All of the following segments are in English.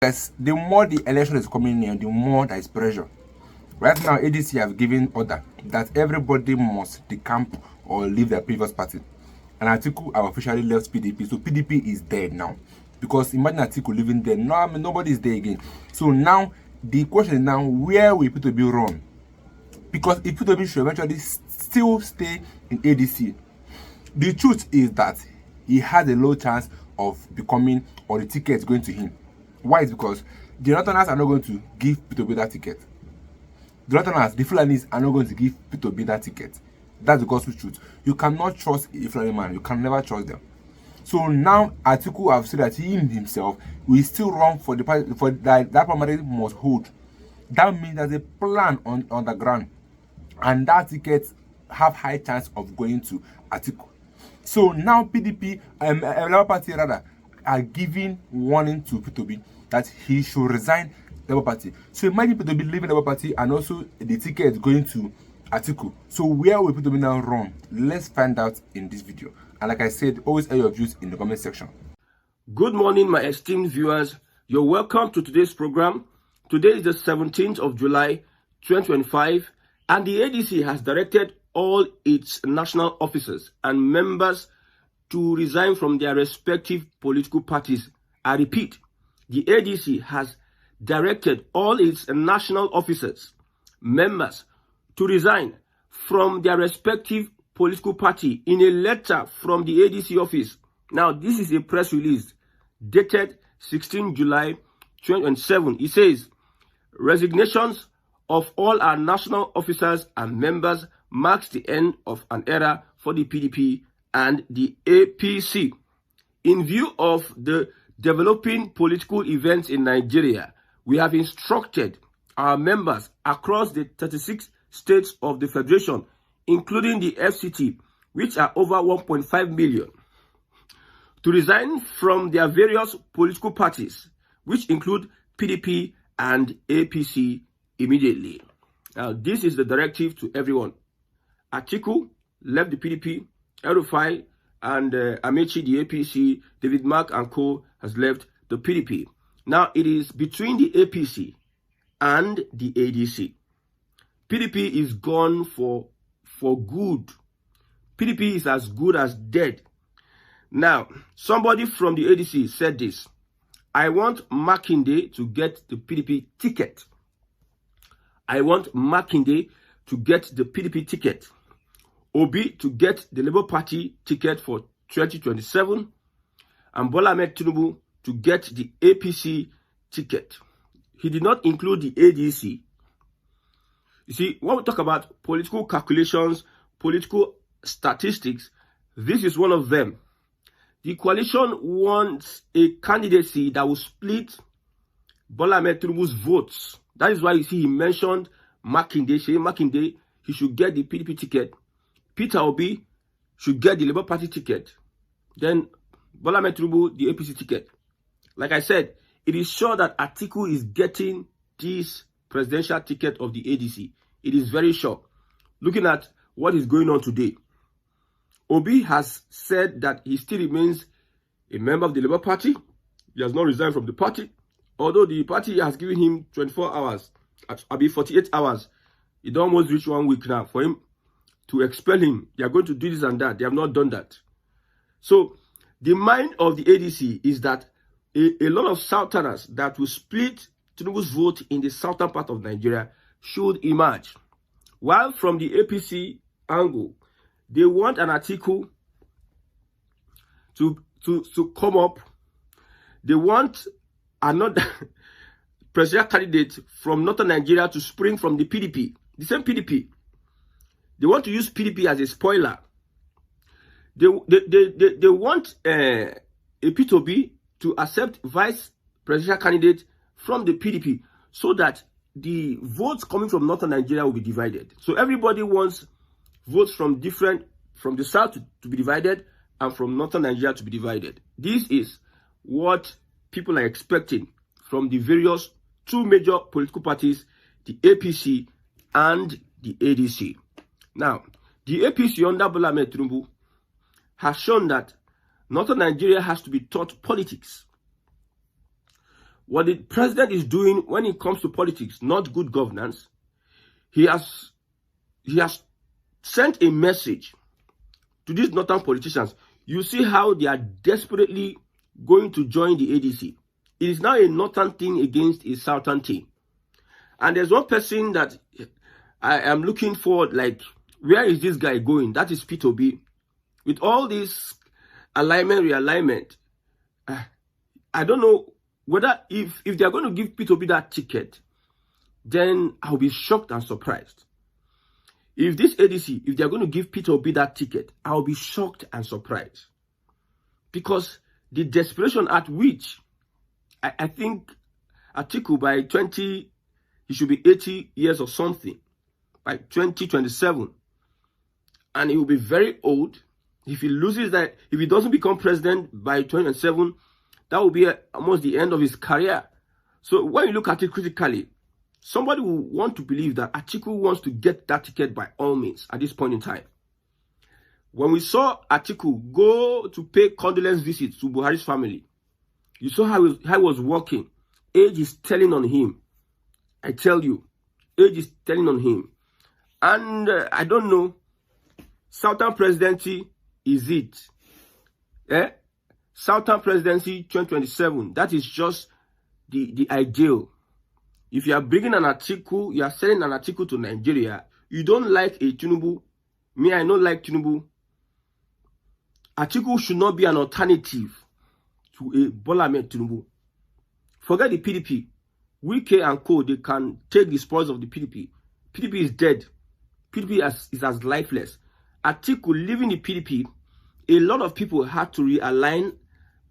Yes, the more the election is coming near, the more there is pressure. Right now, ADC have given order that everybody must decamp or leave their previous party. And Atiku have officially left PDP, so PDP is dead now. Because imagine Atiku living there, no, nobody is there again. So now, the question is now, where will PDP run? Because if PDP should eventually still stay in ADC, the truth is that he has a low chance of becoming, or the ticket going to him. Why? It's because the Northerners are not going to give PDP that ticket. The Northerners, the Fulanis, are not going to give PDP that ticket. That's the gospel truth. You cannot trust a Fulani man. You can never trust them. So now Atiku have said that he himself will still run for the party, for that primary must hold. That means there's a plan on the ground, and that ticket have high chance of going to Atiku. So now PDP, Labour Party rather, are giving warning to P2B that he should resign Labour Party. So imagine P2B leaving Labour Party and also the ticket going to Atiku. So where will P2B now run? Let's find out in this video. And like I said, always air your views in the comment section. Good morning, my esteemed viewers. You're welcome to today's program. Today is the 17th of July, 2025, and the ADC has directed all its national officers and members to resign from their respective political parties. I repeat, the ADC has directed all its national officers, members, to resign from their respective political party in a letter from the ADC office. Now, this is a press release dated 16 July 2007. It says, resignations of all our national officers and members marks the end of an era for the PDP and the APC. In view of the developing political events in Nigeria, we have instructed our members across the 36 states of the Federation, including the FCT, which are over 1.5 million, to resign from their various political parties, which include PDP and APC, immediately. Now, this is the directive to everyone. Atiku left the PDP, El-Rufai and Amechi, the APC, David Mark and co. has left the PDP. Now, it is between the APC and the ADC. PDP is gone for good. PDP is as good as dead. Now, somebody from the ADC said this: I want Makinde to get the PDP ticket. I want Makinde to get the PDP ticket. Obi to get the Labour Party ticket for 2027. And Bola Ahmed Tinubu to get the APC ticket. He did not include the ADC. You see, when we talk about political calculations, political statistics, this is one of them. The coalition wants a candidacy that will split Bola Ahmed Tinubu's votes. That is why you see he mentioned Makinde, saying Makinde, he should get the PDP ticket. Peter Obi should get the Labour Party ticket. Then Bola Ahmed Tinubu, the APC ticket. Like I said, it is sure that Atiku is getting this presidential ticket of the ADC. It is very sure. Looking at what is going on today, Obi has said that he still remains a member of the Labour Party. He has not resigned from the party, although the party has given him 24 hours, I'll be 48 hours. It almost reached 1 week now for him to expel him. They are going to do this and that. They have not done that. So the mind of the ADC is that a lot of Southerners that will split Tinubu's vote in the southern part of Nigeria should emerge. While from the APC angle, they want an Atiku to come up. They want another presidential candidate from northern Nigeria to spring from the PDP, the same PDP. They want to use PDP as a spoiler. They want a P2B to accept vice presidential candidate from the PDP so that the votes coming from northern Nigeria will be divided. So everybody wants votes from the south to be divided and from northern Nigeria to be divided. This is what people are expecting from the various two major political parties, the APC and the ADC. Now, the APC under Bola Ahmed Tinubu has shown that northern Nigeria has to be taught politics. what the president is doing when it comes to politics, not good governance, he has sent a message to these northern politicians. You see how they are desperately going to join the ADC. It is now a northern thing against a southern thing. And there's one person that I am looking for, like, where is this guy going? That is P2B. With all this alignment, realignment, I don't know whether if they are going to give P2B that ticket, then I'll be shocked and surprised. If this ADC, if they are going to give P2B that ticket, I'll be shocked and surprised. Because the desperation at which I think Atiku by 20, he should be 80 years or something, by 2027. And he will be very old. If he loses that, if he doesn't become president by 2027, that will be almost the end of his career. So when you look at it critically, somebody will want to believe that Atiku wants to get that ticket by all means at this point in time. When we saw Atiku go to pay condolence visits to Buhari's family, you saw how he was walking. Age is telling on him. I tell you, age is telling on him. And I don't know, Southern presidency is it? Southern presidency 2027, that is just the ideal. If you are bringing an Atiku, you are selling an Atiku to Nigeria, you don't like a Tinubu. Me, I don't like Tinubu. Atiku should not be an alternative to a Bola Ahmed Tinubu. Forget the PDP. Wike and co, they can take the spoils of the PDP. PDP is dead. PDP is as lifeless. Atiku leaving the PDP, a lot of people had to realign.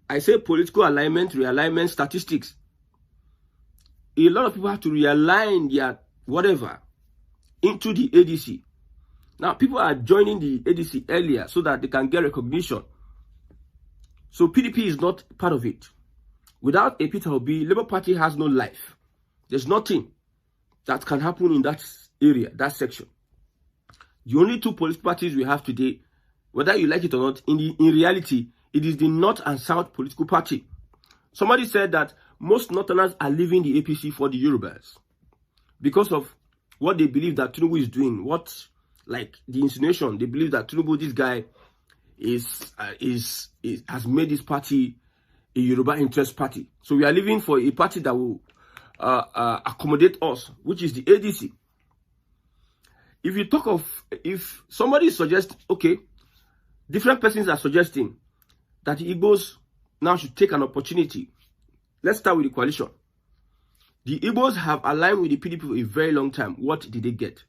I say political alignment, realignment, statistics. A lot of people have to realign their whatever into the ADC. Now, people are joining the ADC earlier so that they can get recognition. So PDP is not part of it. Without a Peter Obi, Labour Party has no life. There's nothing that can happen in that area, that section. The only two political parties we have today, whether you like it or not, in reality, it is the North and South political party. Somebody said that most Northerners are leaving the APC for the Yorubas because of what they believe that Tinubu is doing. What, like the insinuation, they believe that Tinubu, this guy, has made this party a Yoruba interest party. So we are leaving for a party that will accommodate us, which is the ADC. If you talk of, if somebody suggests, okay, different persons are suggesting that the Igbos now should take an opportunity. Let's start with the coalition. The Igbos have aligned with the PDP for a very long time. What did they get?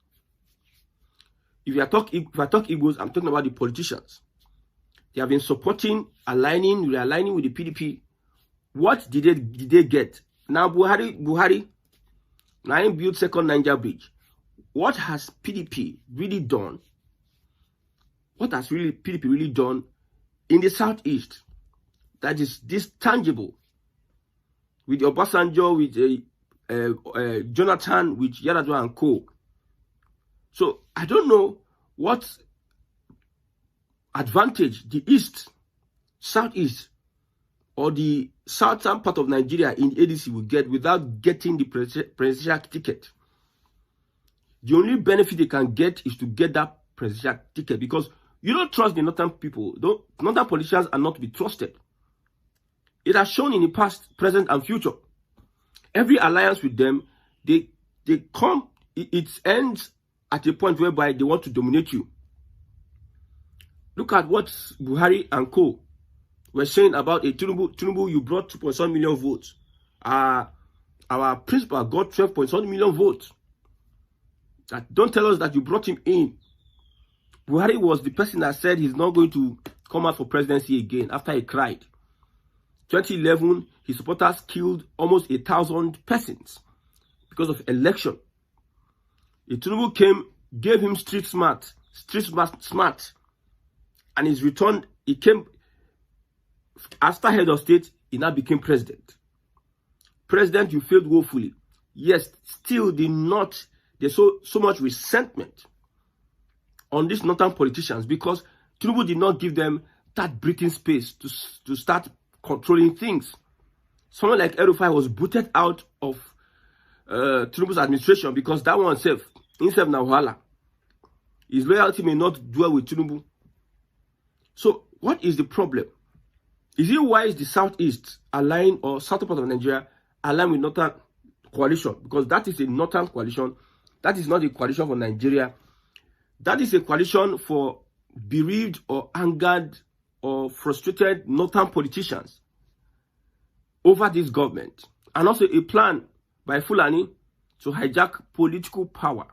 If I talk Igbos, I'm talking about the politicians. They have been supporting, aligning, realigning with the PDP. What did they get? Now Buhari, now he built second Niger Bridge. What has PDP really done? What has PDP really done in the southeast? That is this tangible. With Obasanjo, with Jonathan, with Yar'Adua and co. So I don't know what advantage the east, southeast, or the southern part of Nigeria in the ADC will get without getting the presidential ticket. The only benefit they can get is to get that presidential ticket, because you don't trust the northern people. Northern politicians are not to be trusted. It has shown in the past, present, and future. Every alliance with them, they come, it ends at a point whereby they want to dominate you. Look at what Buhari and co were saying about a Tinubu, you brought 2.7 million votes. Our principal got 12.7 million votes. Don't tell us that you brought him in. Buhari was the person that said he's not going to come out for presidency again after he cried. 2011, his supporters killed almost 1,000 persons because of election. Tinubu came, gave him street smart, and his return, he came after head of state, he now became president. President, you failed woefully. Yes, still there's so much resentment on these northern politicians because Tinubu did not give them that breathing space to start controlling things. Someone like El-Rufai was booted out of Tinubu's administration because that one himself na wahala. His loyalty may not dwell with Tinubu. So what is the problem? Is it wise the Southeast align, or southern part of Nigeria align with Northern coalition? Because that is a Northern coalition. That is not a coalition for Nigeria. That is a coalition for bereaved or angered or frustrated Northern politicians over this government. And also a plan by Fulani to hijack political power.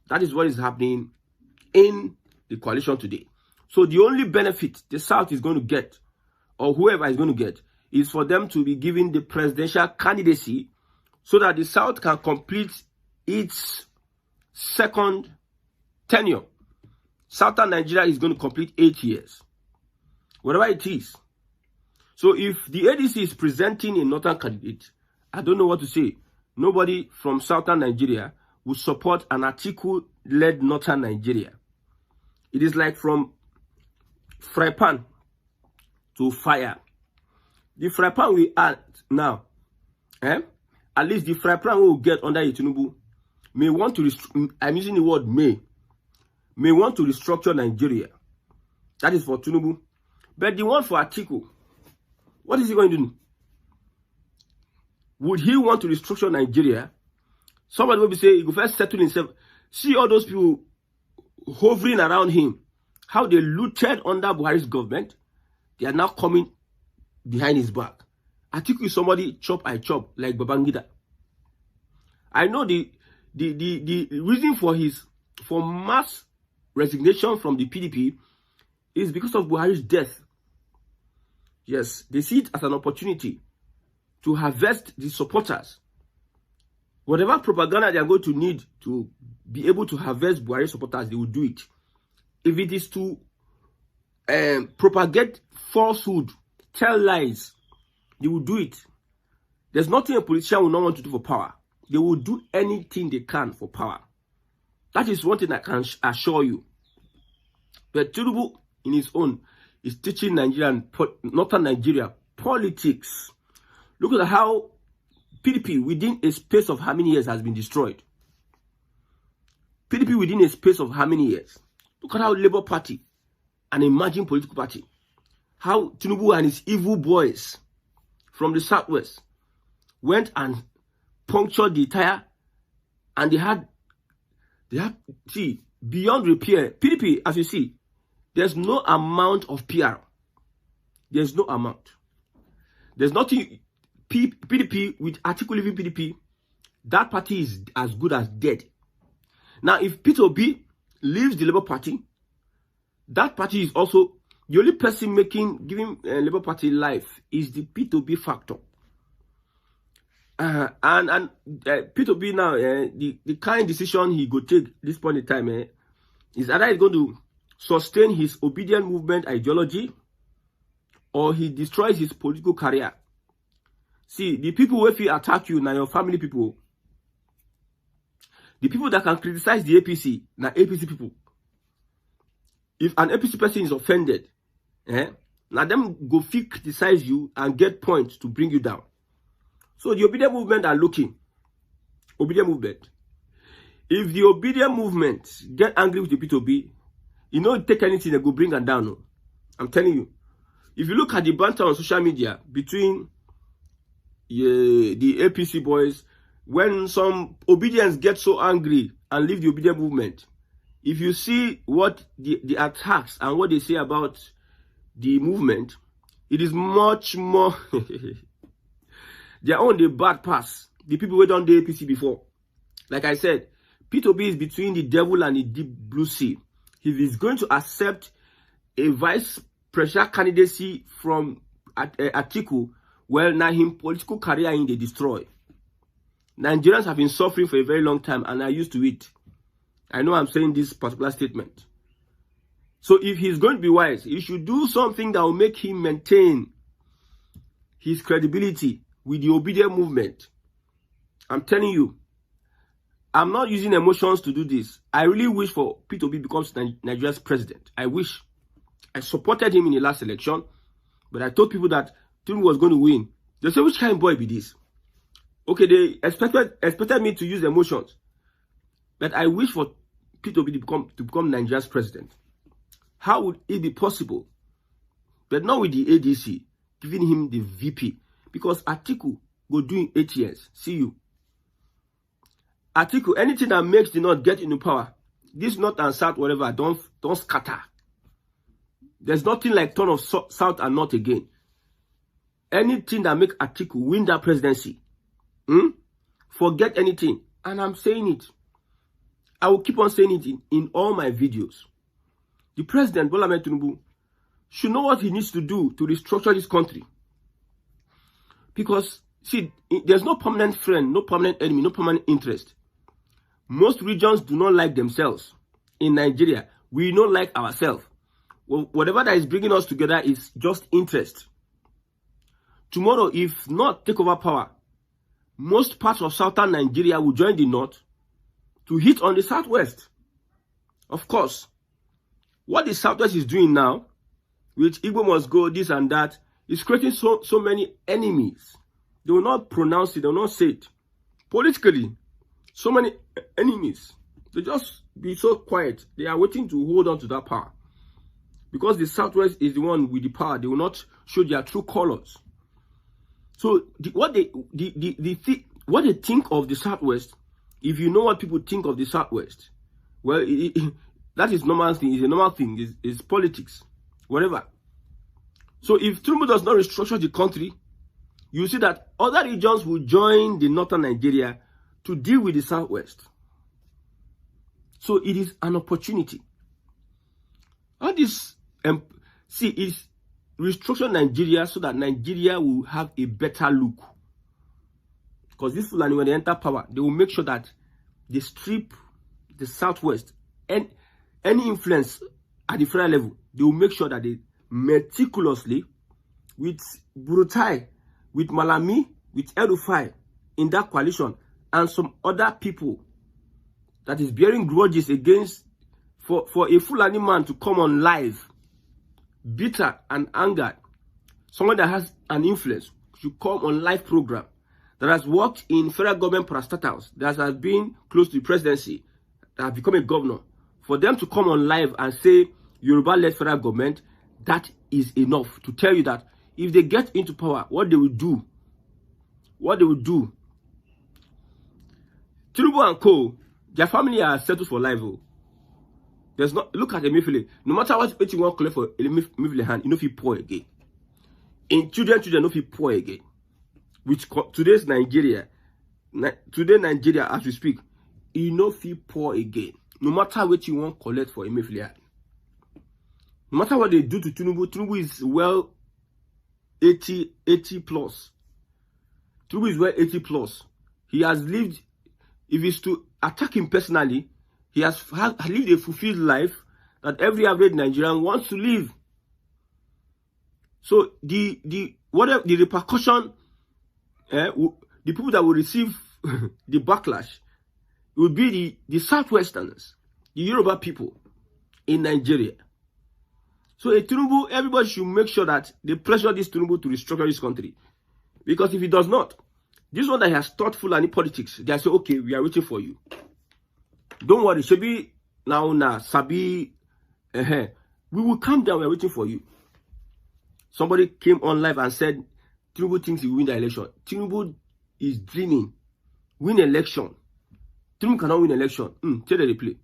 That is what is happening in the coalition today. So the only benefit the South is going to get, or whoever is going to get, is for them to be given the presidential candidacy so that the South can complete its second tenure. Southern Nigeria is going to complete 8 years, whatever it is. So if the ADC is presenting a Northern candidate, I don't know what to say. Nobody from Southern Nigeria would support an Atiku-led Northern Nigeria. It is like from fry pan to fire. The fry pan we add now, at least the fry pan we will get under Tinubu may want to, I'm using the word may want to restructure Nigeria. That is for Tinubu. But the one for Atiku, what is he going to do? Would he want to restructure Nigeria? Somebody will be saying he will first settle himself. See all those people hovering around him, how they looted under Buhari's government. They are now coming behind his back. Atiku is somebody chop I chop like Babangida. I know the reason for mass resignation from the PDP is because of Buhari's death. Yes, they see it as an opportunity to harvest the supporters. Whatever propaganda they are going to need to be able to harvest Buhari supporters, they will do it. If it is to propagate falsehood, tell lies, they will do it. There's nothing a politician will not want to do for power. They will do anything they can for power. That is one thing I can assure you. But Tinubu, in his own, is teaching Northern Nigeria politics. Look at how PDP within a space of how many years has been destroyed. PDP within a space of how many years? Look at how Labour Party, an emerging political party, how Tinubu and his evil boys from the Southwest went and punctured the tire, and they had see, beyond repair. PDP, as you see, there's no amount of PR. There's no amount. There's nothing. PDP, with Atiku leaving PDP, that party is as good as dead. Now, if P2B leaves the Labour Party, that party is also the only person giving Labour Party life is the P2B factor. And P2B now, the kind decision he go take this point in time is either he's going to sustain his obedient movement ideology, or he destroys his political career. See, the people who will attack you now, your family people. The people that can criticize the APC, now APC people. If an APC person is offended, now them go criticize you and get points to bring you down. So the obedient movement are looking. Obedient movement. If the obedient movement get angry with the P2B, you know, take anything that go bring them down. No? I'm telling you. If you look at the banter on social media between the APC boys, when some obedience get so angry and leave the obedient movement, if you see what the attacks and what they say about the movement, it is much more their own the bad pass. The people who done the APC before. Like I said, P2B is between the devil and the deep blue sea. If he's going to accept a vice presidential candidacy from Atiku, well, now him political career in they destroy. Nigerians have been suffering for a very long time, and are used to it. I know I'm saying this particular statement. So if he's going to be wise, he should do something that will make him maintain his credibility with the obedient movement. I'm telling you, I'm not using emotions to do this. I really wish for P2B becomes Nigeria's president. I wish. I supported him in the last election, but I told people that Tinubu was going to win. They say, which kind of boy be this? Okay, they expected me to use emotions. But I wish for PDP to become Nigeria's president. How would it be possible? But not with the ADC giving him the VP. Because Atiku go doing 8 years. See you. Atiku, anything that makes the North get into power, this North and South, whatever, don't scatter. There's nothing like turn of South and North again. Anything that make Atiku win that presidency, forget anything. And I'm saying it. I will keep on saying it in all my videos. The president, Bola Ahmed Tinubu, should know what he needs to do to restructure this country. Because, see, there's no permanent friend, no permanent enemy, no permanent interest. Most regions do not like themselves. In Nigeria, we don't like ourselves. Well, whatever that is bringing us together is just interest. Tomorrow, if North take over power, most parts of southern Nigeria will join the North to hit on the Southwest. Of course, what the Southwest is doing now, with Igbo must go, this and that, is creating so many enemies. They will not pronounce it, they will not say it. Politically, so many enemies. They just be so quiet. They are waiting to hold on to that power. Because the Southwest is the one with the power, they will not show their true colors. So what they think of the Southwest, if you know what people think of the Southwest, well, that is normal thing. It's a normal thing. It's politics, whatever. So if Tinubu does not restructure the country, you see that other regions will join the northern Nigeria to deal with the Southwest. So it is an opportunity. All this, is restructure Nigeria so that Nigeria will have a better look. Because this Fulani, when they enter power, they will make sure that they strip the Southwest and any influence at the federal level. They will make sure that they meticulously, with Burutai, with Malami, with El-Rufai in that coalition, and some other people that is bearing grudges against, for a Fulani man to come on live, bitter and angered, someone that has an influence should come on live program, that has worked in federal government parastatals, that has been close to the presidency, that has become a governor, for them to come on live and say Yoruba-led federal government, that is enough to tell you that if they get into power, what they will do. Tinubu and co, their family are settled for life. There's not, look at Emefiele. No matter what you want to collect for Emefiele hand, you know if you poor again. In children, no if you poor again. Which today's Nigeria, as we speak, you know if you poor again. No matter what you want to collect for Emefiele hand. No matter what they do to Tinubu, Tinubu is well 80 plus. Tinubu is well 80 plus. He has lived, if it's to attack him personally, he has lived a fulfilled life that every average Nigerian wants to live. So the repercussion, the people that will receive the backlash will be the Southwesterners, the Yoruba people in Nigeria. So a Tinubu, everybody should make sure that they pressure this Tinubu to restructure this country. Because if he does not, this one that has taught Fulani politics, they say, okay, we are waiting for you. Don't worry, Shebi, now, Sabi, we will calm down, we are waiting for you. Somebody came on live and said, Tinubu thinks he will win the election. Tinubu is dreaming. Win election. Tinubu cannot win election. Tell the replay.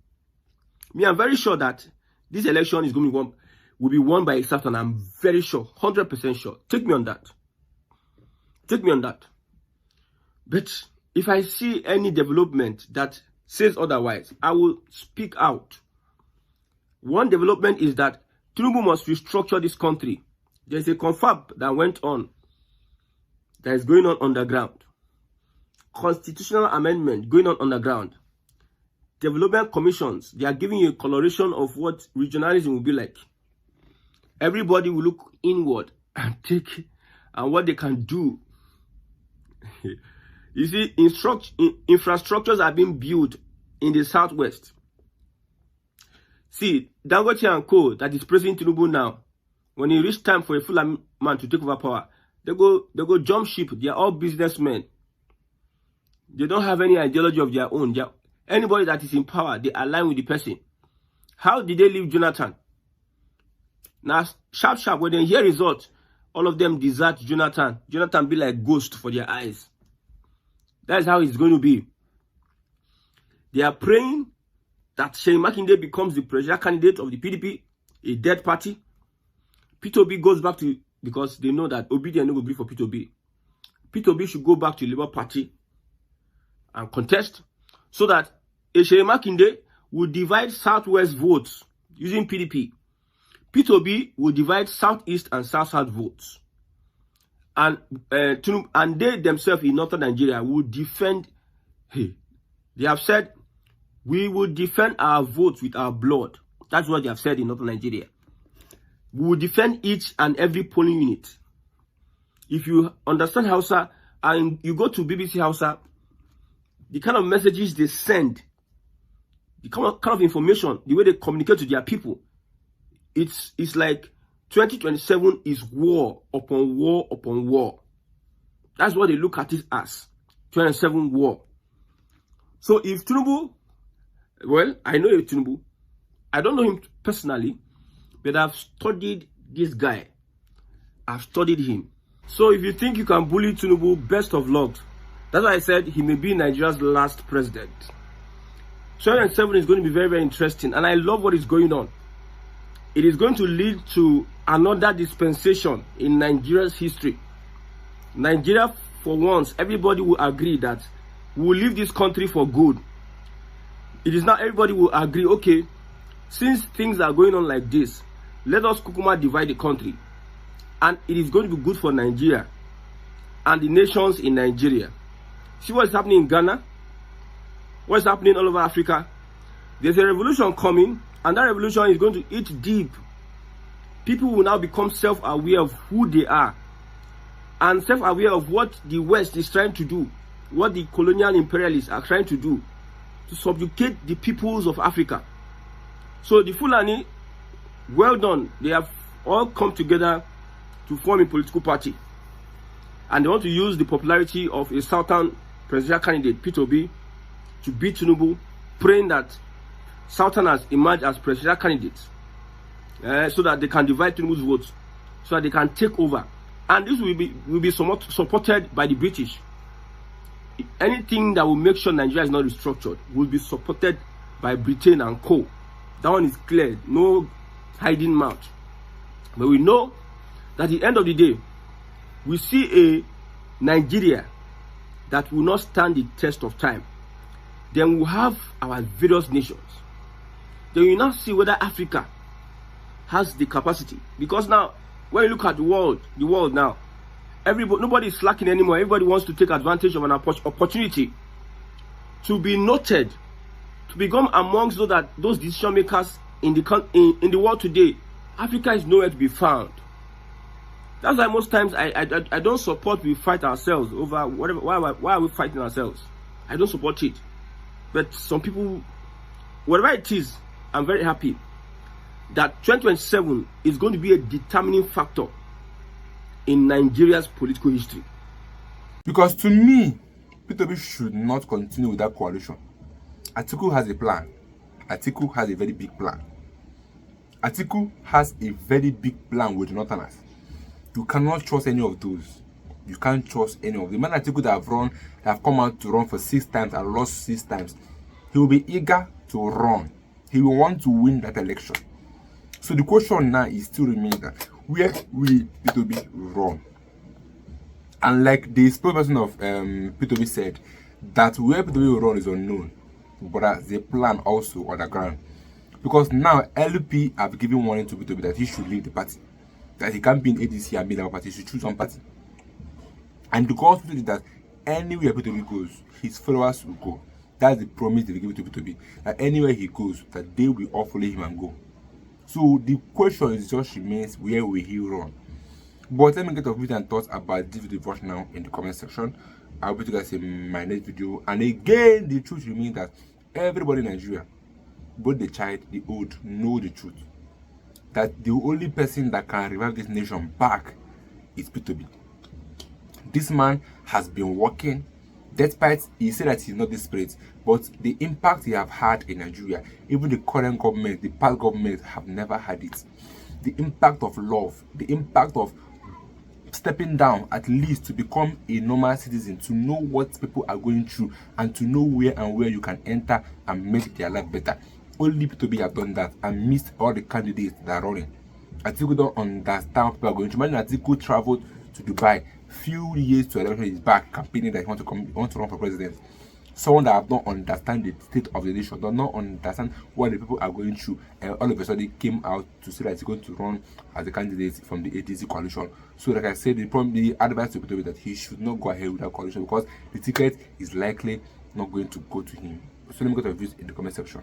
Me, I'm very sure that this election is going to be will be won by a South, and I'm very sure, 100% sure. Take me on that. Take me on that. But if I see any development that says otherwise, I will speak out. One development is that Tinubu must restructure this country. There's a confab that went on, that is going on underground. Constitutional amendment going on underground. Development commissions, they are giving you a coloration of what regionalism will be like. Everybody will look inward and take and what they can do. You see, infrastructures are being built in the Southwest. See, Dangote and Co. that is praising Tinubu now, when it reached time for a full man to take over power, They go jump ship. They are all businessmen. They don't have any ideology of their own. Anybody that is in power, they align with the person. How did they leave Jonathan? Now, sharp, when they hear results, all of them desert Jonathan. Jonathan be like ghost for their eyes. That's how it's going to be. They are praying that Seyi Makinde becomes the presidential candidate of the PDP, a dead party. P2B goes back to, because they know that Obi no go be for P2B. P2B should go back to Labour Party and contest, so that Seyi Makinde will divide Southwest votes using PDP. P2B will divide Southeast and South votes. And they themselves in Northern Nigeria will defend. Hey, they have said, we will defend our votes with our blood. That's what they have said in Northern Nigeria. We will defend each and every polling unit. If you understand Hausa and you go to BBC Hausa, the kind of messages they send, the kind of information, the way they communicate to their people, it's like 2027 is war upon war upon war. That's what they look at it as. 27 war. So if Tinubu, well, I know Tinubu. I don't know him personally, but I've studied this guy. I've studied him. So if you think you can bully Tinubu, best of luck. That's why I said he may be Nigeria's last president. 2027 is going to be very, very interesting. And I love what is going on. It is going to lead to another dispensation in Nigeria's history. Nigeria, for once, everybody will agree that we will leave this country for good. It is not everybody will agree, okay, since things are going on like this, let us kukuma divide the country. And it is going to be good for Nigeria and the nations in Nigeria. See what is happening in Ghana? What is happening all over Africa? There's a revolution coming, and that revolution is going to eat deep. People will now become self-aware of who they are and self-aware of what the West is trying to do, what the colonial imperialists are trying to do to subjugate the peoples of Africa. So the Fulani, well done, they have all come together to form a political party, and they want to use the popularity of a Southern presidential candidate, P2B, to beat Tinubu, praying that Southerners emerge as presidential candidates, so that they can divide Tinubu's votes, so that they can take over. And this will be somewhat supported by the British. Anything that will make sure Nigeria is not restructured will be supported by Britain and co. That one is clear, no hiding mouth. But we know that at the end of the day, we see a Nigeria that will not stand the test of time. Then we'll have our various nations. Then you now see whether Africa has the capacity. Because now, when you look at the world now, nobody is slacking anymore. Everybody wants to take advantage of an opportunity to be noted, to become amongst those decision makers in the world today. Africa is nowhere to be found. That's why most times I don't support we fight ourselves over whatever. Why are we fighting ourselves? I don't support it. But some people, whatever it is, I'm very happy that 2027 is going to be a determining factor in Nigeria's political history. Because to me, P2B should not continue with that coalition. Atiku has a plan. Atiku has a very big plan. Atiku has a very big plan with Northerners. You cannot trust any of those. You can't trust any of them. The man Atiku that have come out to run for 6 times and lost 6 times. He will be eager to run. He will want to win that election. So the question now is still remains that where will P2B run? And like the spokesperson of P2B said, that where P2B will run is unknown. But as a plan also on the ground. Because now LP have given warning to P2B that he should leave the party. That he can't be in ADC and be in our party. He should choose one party. And the gospel is that anywhere P2B goes, his followers will go. That's the promise they give to P2B. That anywhere he goes, that they will all follow him and go. So the question is just remains, where will he run? But let me get your views and thoughts about this video watch now in the comment section. I'll be to you guys in my next video. And again, the truth remains that everybody in Nigeria, both the child, the old, know the truth. That the only person that can revive this nation back is P2B. This man has been working, despite he said that he's not desperate, but the impact he have had in Nigeria, even the current government, the past government have never had it. The impact of love, the impact of stepping down at least to become a normal citizen, to know what people are going through and to know where you can enter and make their life better. Only PDP have done that and missed all the candidates that are running. Atiku don't understand what people are going through. Imagine Atiku traveled to Dubai few years to election, is back campaigning that he want to run for president. Someone that don't understand the state of the nation, does not understand what the people are going through, and all of a sudden came out to say that he's going to run as a candidate from the ADC coalition. So like I said, the advice to people is that he should not go ahead with that coalition because the ticket is likely not going to go to him. So let me go to your views in the comment section.